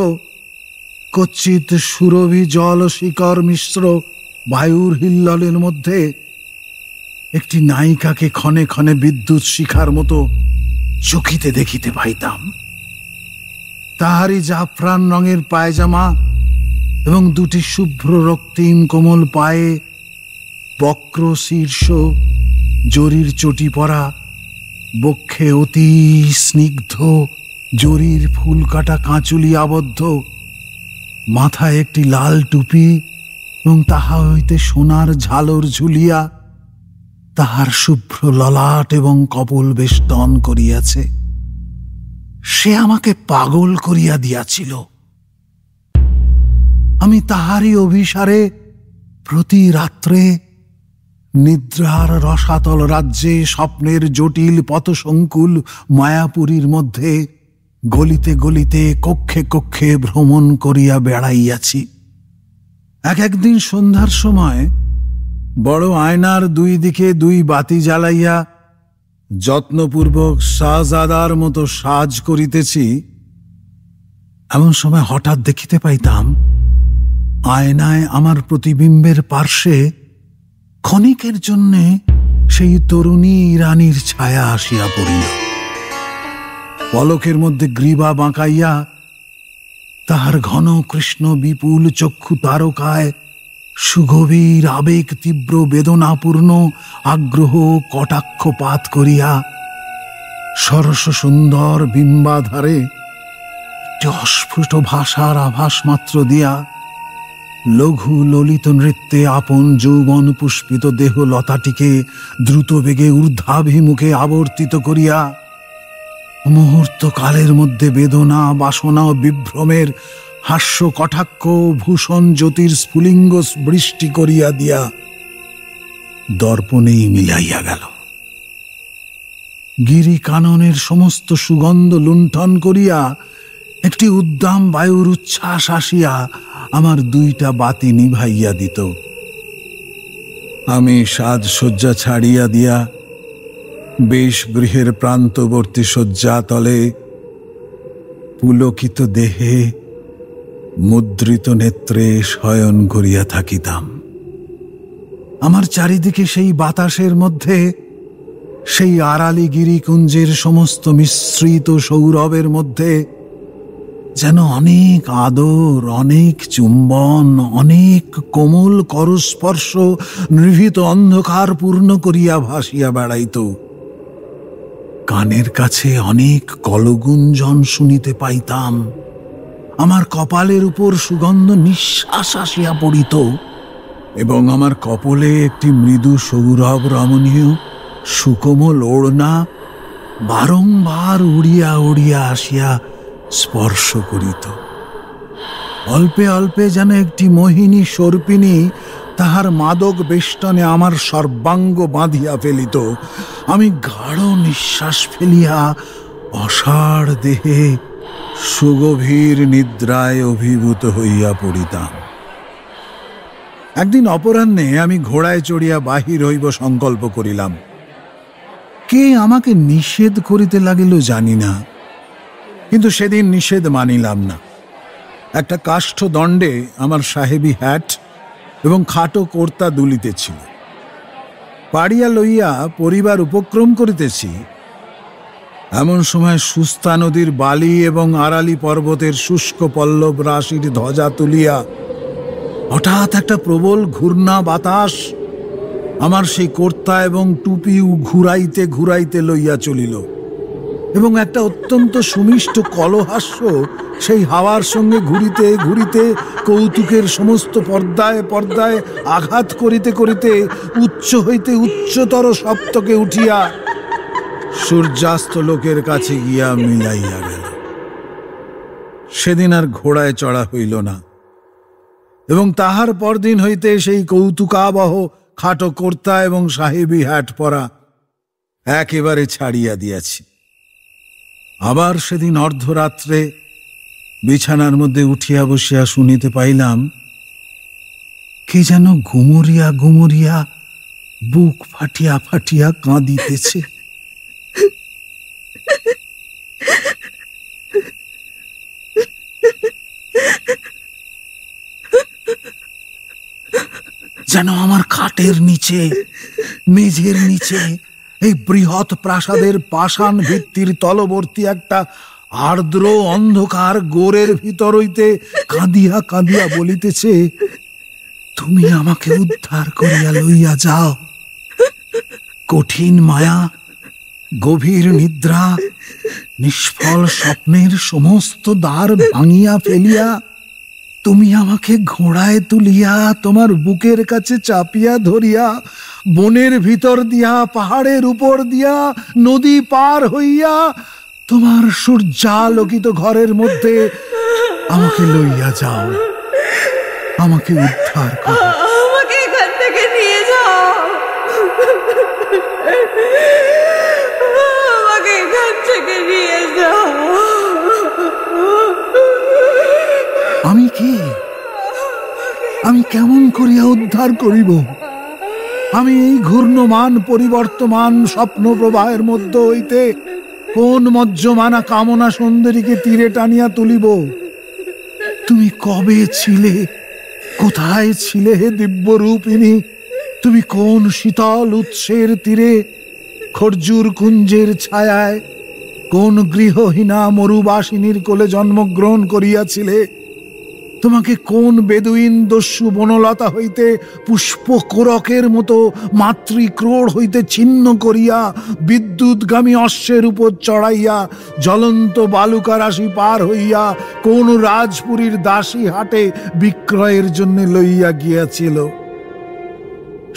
কচ্চিৎ সুরভি জল শিকর মিশ্র বায়ুর হিল্ললের মধ্যে একটি নায়িকাকে ক্ষণে ক্ষণে বিদ্যুৎ শিখার মতো চকিতে দেখিতে পাইতাম। তাহারই জাফরান রঙের পায়জামা এবং 2টি শুভ্র রক্তিম কোমল পায়ে বক্র শীর্ষ জরির চটি পরা, বক্ষে অতি স্নিগ্ধ জরির ফুল কাটা কাঁচুলি আবদ্ধ, মাথায় একটি লাল টুপি এবং তাহা হইতে সোনার ঝালর ঝুলিয়া তাহার শুভ্র ললাট এবং কপোল বেষ্টন করিয়াছে। সে আমাকে পাগল করিয়া দিয়াছিল। আমি তাহারই অভিসারে প্রতি রাত্রে নিদ্রার রসাতল রাজ্যে স্বপ্নের জটিল পথসংকুল মায়াপুরীর মধ্যে গলিতে গলিতে কক্ষে কক্ষে ভ্রমণ করিয়া বেড়াইয়াছি। একদিন সন্ধ্যার সময় বড় আয়নার 2 দিকে 2 বাতি জ্বালাইয়া যত্নপূর্বক শাহজাদার মতো সাজ করিতেছি। এমন সময় হঠাৎ দেখিতে পাইতাম আয়নায় আমার প্রতিবিম্বের পার্শ্বে ক্ষণিকের জন্যে সেই তরুণী রানীর ছায়া আসিয়া পড়িল। পলকের মধ্যে গ্রীবা বাঁকাইয়া তাহার ঘন কৃষ্ণ বিপুল চক্ষু তারকায় সুগভীর আবেগ তীব্র বেদনাপূর্ণ আগ্রহ কটাক্ষপাত করিয়া সরস সুন্দর বিম্বাধারে একটি অস্ফুট ভাষার আভাস মাত্র দিয়া লঘু ললিত নৃত্যে আপন যৌবন পুষ্পিত দেহ লতাটিকে দ্রুত বেগে ঊর্ধ্বাভিমুখে আবর্তিত করিয়া মুহূর্তকালের মধ্যে বেদনা, বাসনা ও বিভ্রমের হাস্য কটাক্ষ ভূষণ জ্যোতির স্ফুলিঙ্গ বৃষ্টি করিয়া দিয়া দর্পণেই মিলাইয়া গেল। গিরি কাননের সমস্ত সুগন্ধ লুণ্ঠন করিয়া একটি উদ্দাম বায়ুর উচ্ছ্বাস আসিয়া আমার দুইটা বাতি নিভাইয়া দিত। আমি সাজসজ্জা ছাড়িয়া দিয়া বেশ গৃহের প্রান্তবর্তী শয্যাতলে পুলকিত দেহে মুদ্রিত নেত্রে শয়ন করিয়া থাকিতাম। আমার চারিদিকে সেই বাতাসের মধ্যে, সেই আড়ালি গিরিকুঞ্জের সমস্ত মিশ্রিত সৌরভের মধ্যে যেন অনেক আদর, অনেক চুম্বন, অনেক কোমল করস্পর্শ নিভৃত অন্ধকার পূর্ণ করিয়া ভাসিয়া বেড়াইত। কানের কাছে অনেক কলগুঞ্জন শুনিতে পাইতাম। আমার কপালের উপর সুগন্ধ নিঃশ্বাস আসিয়া পড়িত এবং আমার কপলে একটি মৃদু সৌরভ রমণীয় সুকোমল ওড়না বারংবার উড়িয়া উড়িয়া আসিয়া স্পর্শ করিত। অল্পে অল্পে যেন একটি মোহিনী সর্পিণী তাহার মাদক বেষ্টনে আমার সর্বাঙ্গ বাঁধিয়া ফেলিত। আমি গাঢ় নিঃশ্বাস ফেলিয়া অসাড় দেহে সুগভীর নিদ্রায় অভিভূত হইয়া পড়িতাম। একদিন অপরাহ্নে আমি ঘোড়ায় চড়িয়া বাহির হইব সংকল্প করিলাম। কে আমাকে নিষেধ করিতে লাগিল জানি না, কিন্তু সেদিন নিষেধ মানিলাম না। একটা কাষ্ঠ দণ্ডে আমার সাহেবী হ্যাট এবং খাটো কর্তা দুলিতেছিল। পাড়িয়া লইয়া পরিবার উপক্রম করিতেছি, এমন সময় সুস্তা নদীর বালি এবং আড়ালি পর্বতের শুষ্ক পল্লব রাশির ধ্বজা তুলিয়া হঠাৎ একটা প্রবল ঘূর্ণা বাতাস আমার সেই কর্তা এবং টুপি ঘুরাইতে ঘুরাইতে লইয়া চলিল, এবং একটা অত্যন্ত সুমিষ্ট কলহাস্য সেই হাওয়ার সঙ্গে ঘুরিতে ঘুরিতে কৌতুকের সমস্ত পর্দায় পর্দায় আঘাত করিতে করিতে উচ্চ হইতে উচ্চতর সপ্তকে উঠিয়া সূর্যাস্ত লোকের কাছে গিয়া মিলাইয়া গেল। সেদিন আর ঘোড়ায় চড়া হইল না, এবং তাহার পরদিন হইতে সেই কৌতুকাবহ খাটো কর্তা এবং সাহেবী হ্যাট পরা একেবারে ছাড়িয়া দিয়াছি। আবার সেদিন অর্ধরাত্রে বিছানার মধ্যে উঠিয়া বসিয়া শুনিতে পাইলাম কে যেন গুমরিয়া গুমরিয়া বুক ফাটিয়া ফাটিয়া কাঁদিতেছে। যেন আমার খাটের নিচে, মেঝের নিচে, এই বৃহৎ প্রাসাদের পাষাণ ভিত্তির তলবর্তী একটা আর্দ্র অন্ধকার গোরের ভিতর হইতে কাঁদিয়া কাঁদিয়া বলিতেছে, তুমি আমাকে উদ্ধার করিয়া লইয়া যাও। কঠিন মায়া, গভীর নিদ্রা, নিষ্ফল স্বপ্নের সমস্ত দ্বার ভাঙিয়া ফেলিয়া তুমি আমাকে ঘোড়ায় তুলিয়া তোমার বুকের কাছে চাপিয়া ধরিয়া বনের ভিতর দিয়া, পাহাড়ের উপর দিয়া, নদী পার হইয়া তোমার সূর্যালোকিত ঘরের মধ্যে আমাকে লইয়া যাও, আমাকে উদ্ধার করো, আমাকে এখান থেকে নিয়ে যাও, আমাকে এখান থেকে নিয়ে যাও। আমি কি, আমি কেমন করিয়া উদ্ধার করিব? আমি এই ঘূর্ণমান পরিবর্তমান স্বপ্ন প্রবাহের মধ্য হইতে কোন মজ্জমানা কামনা সুন্দরীকে তীরে টানিয়া তুলিব? তুমি কবে ছিলে, কোথায় ছিলে হে দিব্যরূপিণী? তুমি কোন শীতল উৎসের তীরে, খর্জুর কুঞ্জের ছায়ায়, কোন গৃহহীনা মরুবাসিনীর কোলে জন্মগ্রহণ করিয়াছিলে? তোমাকে কোন বেদুইন দস্যু বনলতা হইতে পুষ্প কোরকের মতো মাতৃক্রোড় হইতে ছিন্ন করিয়া বিদ্যুৎগামী অশ্বের উপর চড়াইয়া জ্বলন্ত বালুকা রাশি পার হইয়া কোন রাজপুরীর দাসী হাটে বিক্রয়ের জন্য লইয়া গিয়াছিল?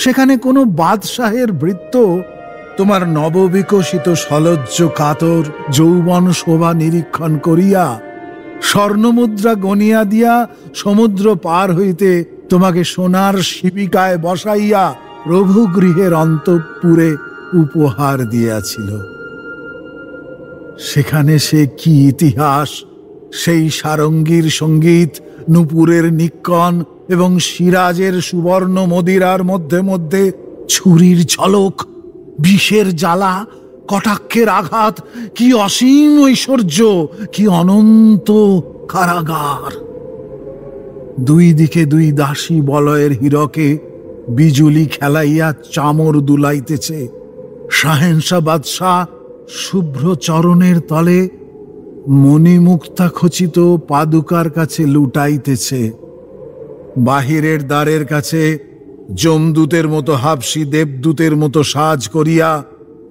সেখানে কোনো বাদশাহের ভৃত্য তোমার নববিকশিত সলজ্জ কাতর যৌবন শোভা নিরীক্ষণ করিয়া স্বর্ণমুদ্রা গনিয়া দিয়া সমুদ্র পার হইতে তোমাকে সোনার শিবিকায় বসাইয়া প্রভু গৃহের অন্তঃপুরে উপহার দিয়াছিল। সেখানে সে কি ইতিহাস, সেই সারঙ্গীর সঙ্গীত, নূপুরের নিক্কণ এবং সিরাজের সুবর্ণ মদিরার মধ্যে মধ্যে ছুরির ঝলক, বিষের জ্বালা, কটাক্ষের আঘাত, কি অসীম ঐশ্বর্য, কি অনন্ত কারাগার। দুই দিকে দুই দাসী বলয়ের হীরকে বিজুলি খেলাইয়া চামর দুলাইতেছে। শাহেনশা বাদশাহ শুভ্র চরণের তলে মণিমুক্তা খচিত পাদুকার কাছে লুটাইতেছে। বাহিরের দ্বারের কাছে যমদূতের মতো হাবসি দেবদূতের মতো সাজ করিয়া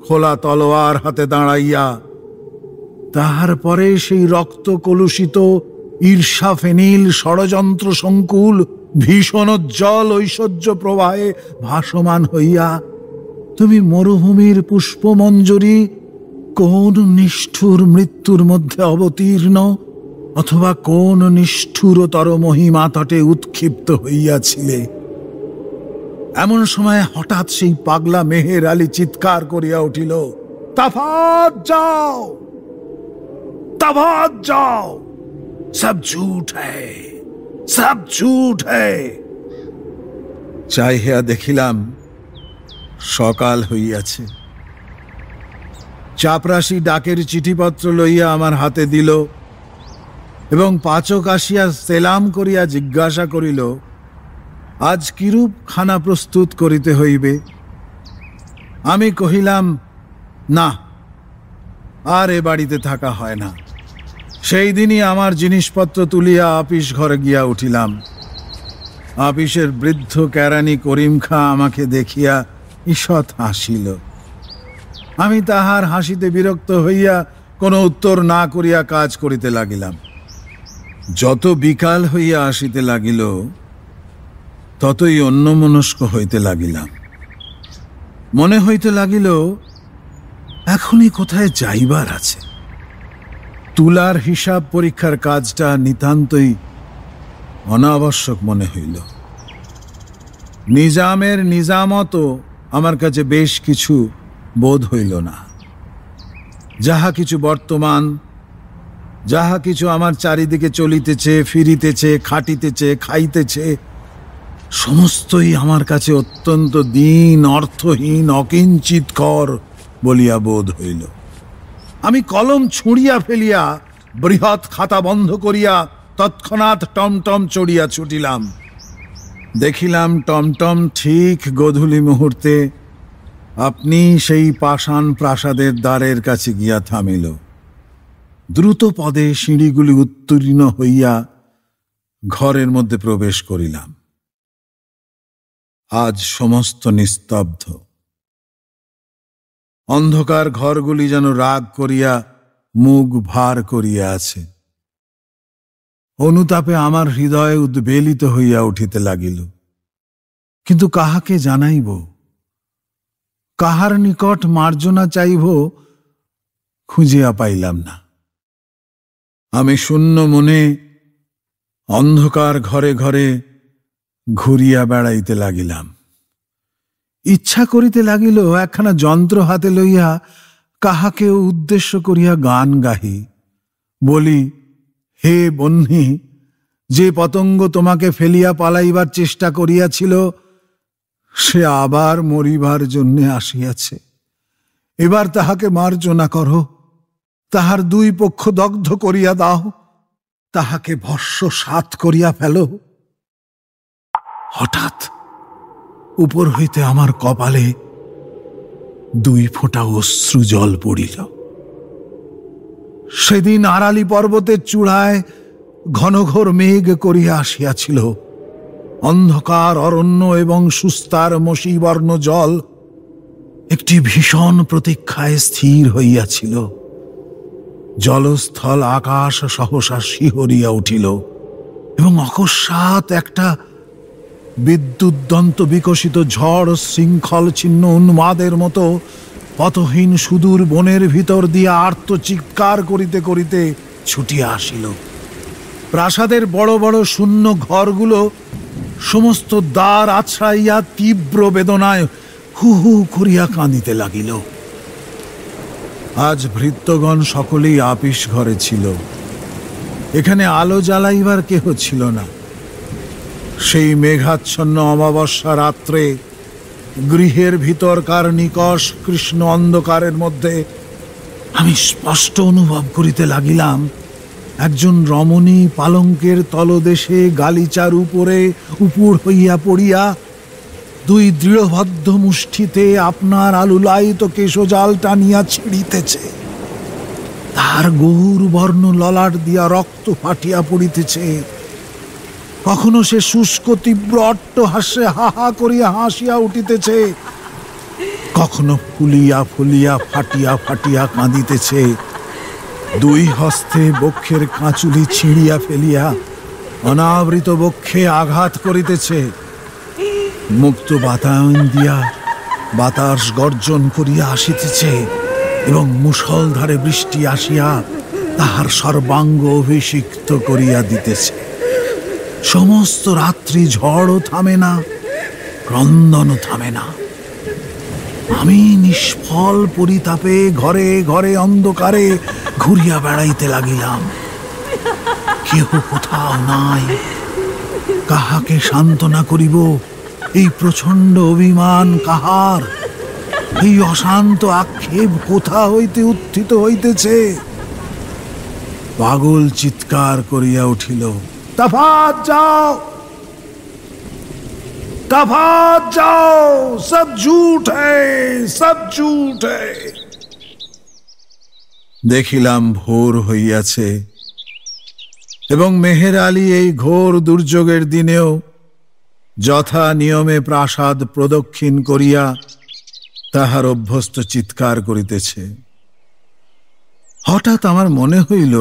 খোলা তলোয়ার হাতে দাঁড়াইয়া, তাহার পরে সেই রক্ত কলুষিত ঈর্ষা ফেনিল ষড়যন্ত্র সংকুল ভীষণোজ্জ্বল ঐশ্বর্য প্রবাহে ভাসমান হইয়া তুমি মরুভূমির পুষ্পমঞ্জরি কোন নিষ্ঠুর মৃত্যুর মধ্যে অবতীর্ণ, অথবা কোন নিষ্ঠুরতর মহিমা তটে উৎক্ষিপ্ত হইয়াছিলে। এমন সময় হঠাৎ সেই পাগলা মেহের আলী চিৎকার করিয়া উঠিল, তাফাত যাও, তাফাত যাও, সব ঝুঠ হ্যায়, সব ঝুঠ হ্যায়। চাহিয়া দেখিলাম সকাল হইয়াছে। চাপরাশি ডাকের চিঠিপত্র লইয়া আমার হাতে দিল এবং পাচক আসিয়া সেলাম করিয়া জিজ্ঞাসা করিল, আজ কিরূপ খানা প্রস্তুত করিতে হইবে? আমি কহিলাম, না, আর এ বাড়িতে থাকা হয় না। সেই দিনই আমার জিনিসপত্র তুলিয়া আপিস ঘরে গিয়া উঠিলাম। আপিসের বৃদ্ধ কেরানি করিম খাঁ আমাকে দেখিয়া ঈষৎ হাসিল। আমি তাহার হাসিতে বিরক্ত হইয়া কোনো উত্তর না করিয়া কাজ করিতে লাগিলাম। যত বিকাল হইয়া আসিতে লাগিল, ততই অন্যমনস্ক হইতে লাগিলাম। মনে হইতে লাগিল এখনই কোথায় যাইবার আছে। তুলার হিসাব পরীক্ষার কাজটা নিতান্তই অনাবশ্যক মনে হইল। নিজামের নিজামতও আমার কাছে বেশ কিছু বোধ হইল না। যাহা কিছু বর্তমান, যাহা কিছু আমার চারিদিকে চলিতেছে, ফিরিতেছে, খাটিতেছে, খাইতেছে, সমস্তই আমার কাছে অত্যন্ত দীন, অর্থহীন, অকিঞ্চিৎকর বলিয়া বোধ হইল। আমি কলম ছুঁড়িয়া ফেলিয়া বৃহৎ খাতা বন্ধ করিয়া তৎক্ষণাৎ টমটম চড়িয়া ছুটিলাম। দেখিলাম টমটম ঠিক গোধূলি মুহূর্তে আপনি সেই পাষাণ প্রাসাদের দ্বারের কাছে গিয়া থামিল। দ্রুত পদে সিঁড়িগুলি উত্তীর্ণ হইয়া ঘরের মধ্যে প্রবেশ করিলাম। আজ সমস্ত নিস্তব্ধ। অন্ধকার ঘরগুলি যেন রাগ করিয়া মুখ ভার করিয়া আছে। অনুতাপে আমার হৃদয় উদ্বেলিত হইয়া উঠিতে লাগিল। কিন্তু কাহাকে জানাইব, কাহার নিকট মার্জনা চাইব, খুঁজিয়া পাইলাম না। আমি শূন্য মনে অন্ধকার ঘরে ঘরে ঘুরিয়া বেড়াইতে লাগিলাম। ইচ্ছা করিতে লাগিল একখানা যন্ত্র হাতে লইয়া কাহাকে উদ্দেশ্য করিয়া গান গাহি, বলি, হে বহ্নি, যে পতঙ্গ তোমাকে ফেলিয়া পালাইবার চেষ্টা করিয়াছিল সে আবার মরিবার জন্য আসিয়াছে। এবার তাহাকে মার্জনা করো, তাহার দুই পক্ষ দগ্ধ করিয়া দাও, তাহাকে ভস্মসাৎ করিয়া ফেলো। হঠাৎ উপর হইতে আমার কপালে দুই ফোঁটা অশ্রু জল পড়িল। সেদিন আরালি পর্বতের চূড়ায় ঘনঘোর মেঘ করিয়া আসিয়াছিল। অন্ধকার অরণ্য এবং সুস্তার মসীবর্ণ জল একটি ভীষণ প্রতীক্ষায় স্থির হইয়াছিল। জলস্থল আকাশ সহসা শিহরিয়া উঠিল এবং অকস্মাৎ একটা বিদ্যুদ্দন্ত বিকশিত ঝড় শৃঙ্খল ছিন্ন উন্মাদের মতো পথহীন সুদূর বনের ভিতর দিয়া আর্ত চিৎকার করিতে করিতে ছুটিয়া আসিল। প্রাসাদের বড় বড় শূন্য ঘরগুলো সমস্ত দ্বার আছড়াইয়া তীব্র বেদনায় হু হু করিয়া কাঁদিতে লাগিল। আজ ভৃত্যগণ সকলেই আপিস ঘরে ছিল। এখানে আলো জ্বালাইবার কেহ ছিল না। সেই মেঘাচ্ছন্ন অমাবস্যা রাত্রে গৃহের ভিতরকার নিকষ কৃষ্ণ অন্ধকারের মধ্যে আমি স্পষ্ট অনুভব করিতে লাগিলাম একজন রমণী পালঙ্কের তলদেশে গালিচার উপরে উপুর হইয়া পড়িয়া দুই দৃঢ়বদ্ধ মুষ্টিতে আপনার আলুলায়িত কেশজাল টানিয়া ছিঁড়িতেছে। তার গৌর বর্ণ ললাট দিয়া রক্ত ফাটিয়া পড়িতেছে। কখনো সে শুষ্ক তীব্র অট্টহাস্যে হা হা করিয়া হাসিয়া উঠিতেছে, কখনো ফুলিয়া ফুলিয়া ফাটিয়া ফাটিয়া কাঁদিতেছে। দুই হস্তে বক্ষের কাঁচুলি ছিঁড়িয়া ফেলিয়া অনাবৃত বক্ষে আঘাত করিতেছে। মুক্ত বাতায়ন দিয়া বাতাস গর্জন করিয়া আসিতেছে এবং মুষলধারে বৃষ্টি আসিয়া তাহার সর্বাঙ্গ অভিষিক্ত করিয়া দিতেছে। সমস্ত রাত্রি ঝড়ও থামে না, ক্রন্দনও থামে না। আমি নিষ্ফল পরিতাপে ঘরে ঘরে অন্ধকারে ঘুরিয়া বেড়াইতে লাগিলাম। কেহ কোথাও নাই। কাহাকে সান্ত্বনা করিব? এই প্রচন্ড অভিমান কাহার? এই অশান্ত আক্ষেপ কোথা হইতে উত্থিত হইতেছে? পাগল চিৎকার করিয়া উঠিল, তফাৎ যাও, তফাৎ যাও, সব ঝুট হ্যায়, সব ঝুট হ্যায়। দেখিলাম ভোর হইয়াছে এবং মেহের আলী এই ঘোর দুর্যোগের দিনেও যথা নিয়মে প্রাসাদ প্রদক্ষিণ করিয়া তাহার অভ্যস্ত চিৎকার করিতেছে। হঠাৎ আমার মনে হইল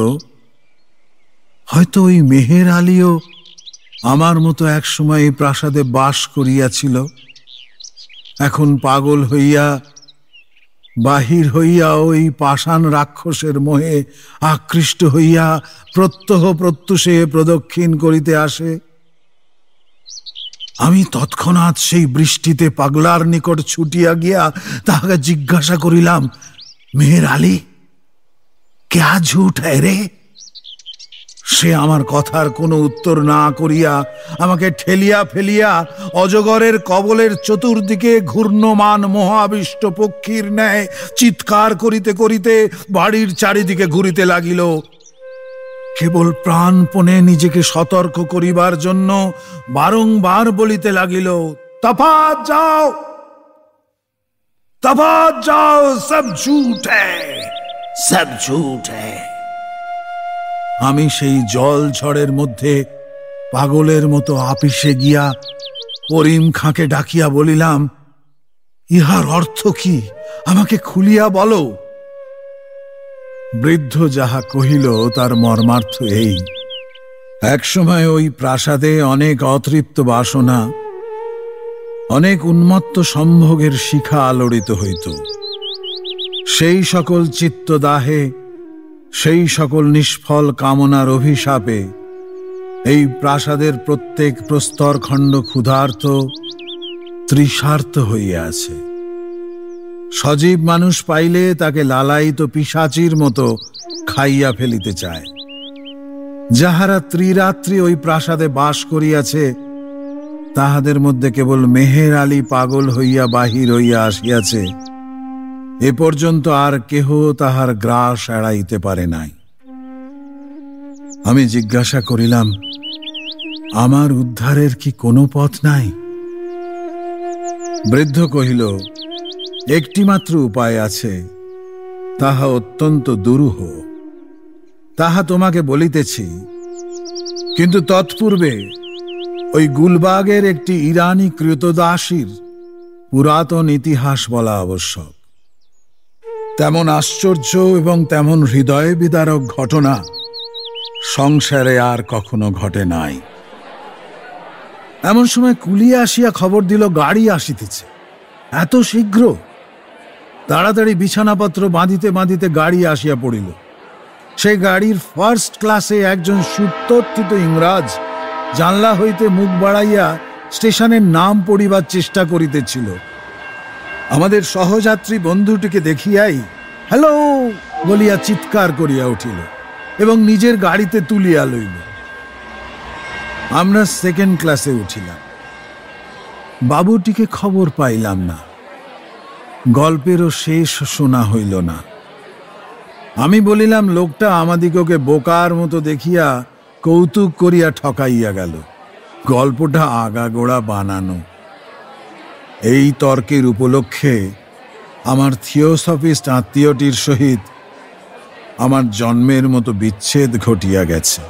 হয়তো ওই মেহের আলীও আমার মতো একসময় এই প্রাসাদে বাস করিয়াছিল। এখন পাগল হইয়া বাহির হইয়া ওই পাষাণ রাক্ষসের মোহে আকৃষ্ট হইয়া প্রত্যহ প্রত্যুষে প্রদক্ষিণ করিতে আসে। আমি তৎক্ষণাৎ সেই বৃষ্টিতে পাগলার নিকট ছুটিয়া গিয়া তাহাকে জিজ্ঞাসা করিলাম, মেহের আলী, ক্যা ঝুট হ্যায় রে? সে আমার কথার কোনো উত্তর না করিয়া আমাকে ঠেলিয়া ফেলিয়া অজগরের কবলের চতুর্দিকে ঘূর্ণমান মহাবিষ্ট পক্ষীর ন্যায় চিৎকার করিতে করিতে বাড়ির চারিদিকে ঘুরিতে লাগিল। কেবল প্রাণপণে নিজেকে সতর্ক করিবার জন্য বারংবার বলিতে লাগিল, তফাৎ যাও, তফাৎ যাও, সব ঝুট হ্যায়, সব ঝুট হ্যায়। আমি সেই জল ঝড়ের মধ্যে পাগলের মতো আপিসে গিয়া করিম খাঁকে ডাকিয়া বলিলাম, ইহার অর্থ কি? আমাকে খুলিয়া বলো। বৃদ্ধ যাহা কহিল তার মর্মার্থ এই, একসময় ওই প্রাসাদে অনেক অতৃপ্ত বাসনা, অনেক উন্মত্ত সম্ভোগের শিখা আলোড়িত হইত। সেই সকল চিত্তদাহে, সেই সকল নিষ্ফল কামনার অভিশাপে এই প্রাসাদের প্রত্যেক প্রস্তরখণ্ড ক্ষুধার্ত, তৃষার্ত হইয়া আছে। সজীব মানুষ পাইলে তাকে লালায়িত পিশাচির মতো খাইয়া ফেলিতে চায়। যাহারা ত্রিরাত্রি ওই প্রাসাদে বাস করিয়াছে তাহাদের মধ্যে কেবল মেহের আলী পাগল হইয়া বাহির হইয়া আসিয়াছে। এ পর্যন্ত আর কেহ তাহার গ্রাস এড়াইতে পারে নাই। আমি জিজ্ঞাসা করিলাম, আমার উদ্ধারের কি কোনো পথ নাই? বৃদ্ধ কহিল, একটি মাত্র উপায় আছে, তাহা অত্যন্ত দুরূহ। তাহা তোমাকে বলিতেছি, কিন্তু তৎপূর্বে ওই গুলবাগের একটি ইরানি কৃতদাসীর পুরাতন ইতিহাস বলা আবশ্যক। তেমন আশ্চর্য এবং তেমন হৃদয় বিদারক ঘটনা সংসারে আর কখনো ঘটে নাই। এমন সময় কুলিয়া আসিয়া খবর দিল গাড়ি আসিতেছে। এত শীঘ্র? তাড়াতাড়ি বিছানাপত্র বাঁধিতে বাঁধিতে গাড়ি আসিয়া পড়িল। সেই গাড়ির ফার্স্ট ক্লাসে একজন সুতথ্যিত ইংরাজ জানলা হইতে মুখ বাড়াইয়া স্টেশনের নাম পড়িবার চেষ্টা করিতেছিল। আমাদের সহযাত্রী বন্ধুটিকে দেখিয়াই হ্যালো বলিয়া চিৎকার করিয়া উঠিল এবং নিজের গাড়িতে তুলিয়া লইল। আমরা সেকেন্ড ক্লাসে উঠিলাম। বাবুটিকে খবর পাইলাম না। গল্পেরও শেষ শোনা হইল না। আমি বলিলাম, লোকটা আমাদিগকে বোকার মতো দেখিয়া কৌতুক করিয়া ঠকাইয়া গেল। গল্পটা আগাগোড়া বানানো। এই তর্কের উপলক্ষে আমার থিওসফিস্ট আত্মীয়টির সহিত আমার জন্মের মতো বিচ্ছেদ ঘটিয়া গেছে।